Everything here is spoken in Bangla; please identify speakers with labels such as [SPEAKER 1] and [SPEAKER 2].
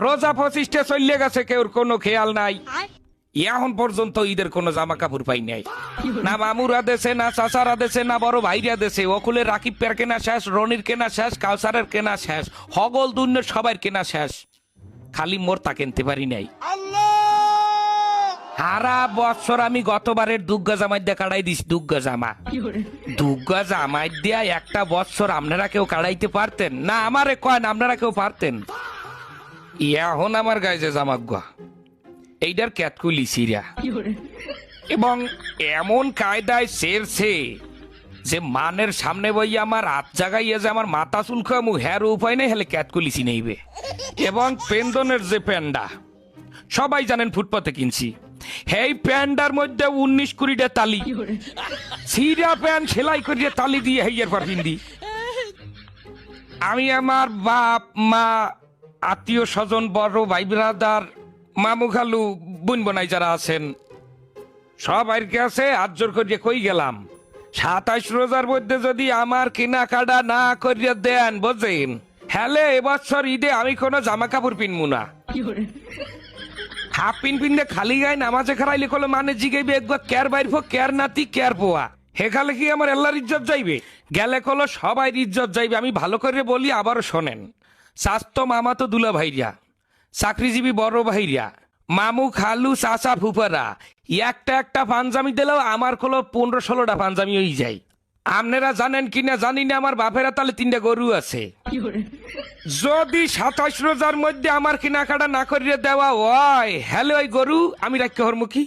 [SPEAKER 1] রোজা 25টা চললে গেছে, কেউর কোনো খেয়াল নাই। এখন পর্যন্ত ঈদের কোনো জামা কাপড় পাই নাই। না মামুরা দেশে, না চাচারা দেশে, না বড় ভাইরা দেশে। অকুলে রাকিব পের কেনা শেষ, রনির কেনা শেষ, কাউসারের কেনা শেষ, হগল দুন্নের সবার কেনা শেষ। খালি মোর তা কিনতে পারি নাই। সারা বছর আমি গতবারের দুগ্গা জামাই দিয়ে কাটাই দিস। দুগ্গা জামা, দুগ্গা জামাই দিয়া একটা বছর আপনারা কেউ কাটাইতে পারতেন না? আমারে কয়েন আপনারা কেউ পারতেন? এখন আমার গায়ে যে জামাগুয়া এইটার ক্যাতকুলি সিরা এবং এমন কায়দায় সেরছে যে মানের সামনে বই আমার হাত জাগাইয়া যে আমার মাথা চুলকামু হ্যার উপায় নেই, হেলে ক্যাতকুলিসি নেইবে। এবং পেন্দনের যে প্যান্ডা সবাই জানেন ফুটপাতে কিনছি, এই প্যান্ডার মধ্যে 19-20টা তালি, সিরা প্যান্ট সেলাই করিয়ে তালি দিয়ে হেয়ার পর হিন্দি। আমি আমার বাপ মা, আত্মীয় স্বজন, বড় ভাই ব্রাদার, মামু খালু, বোন বোনাই যারা আছেন সবাই কাছে হাত জোর করিয়ে কই গেলাম, 27 রোজার মধ্যে যদি আমার কেনাকাটা না করিয়ে দেন বোঝেন, হ্যালে এবছর ঈদে আমি কোনো জামা কাপড় পিনবো না। হাফ পিনতে খালি গায়ে নামাজে খারাইলে কলো মানে জিগাইবে একবার কেয়ার বাইর ফো, কেয়ার নাতি, কেয়ার পোয়া। হেখালে কি আমার আল্লাহর ইজ্জত যাইবে? গেলে কলো সবাই ইজ্জত যাইবে। আমি ভালো করে বলি, আবারও শোনেন। স্বাস্থ্য মামা তো দুলা ভাইরা, চাকরিজীবী বড় ভাইরা, মামু খালু চাচা ফুপারা একটা একটা পাঞ্জামি দিলেও আমার কলো 15-16টা পাঞ্জামি হয়ে যায়। আপনারা জানেন কিনা জানি না, আমার বাপেরা তাহলে 3টা গরু আছে। যদি 27 রোজার মধ্যে আমার কেনাকাটা না করিয়ে দেওয়া হয়, হ্যালো ওই গরু আমি রাখতে হরমুখী।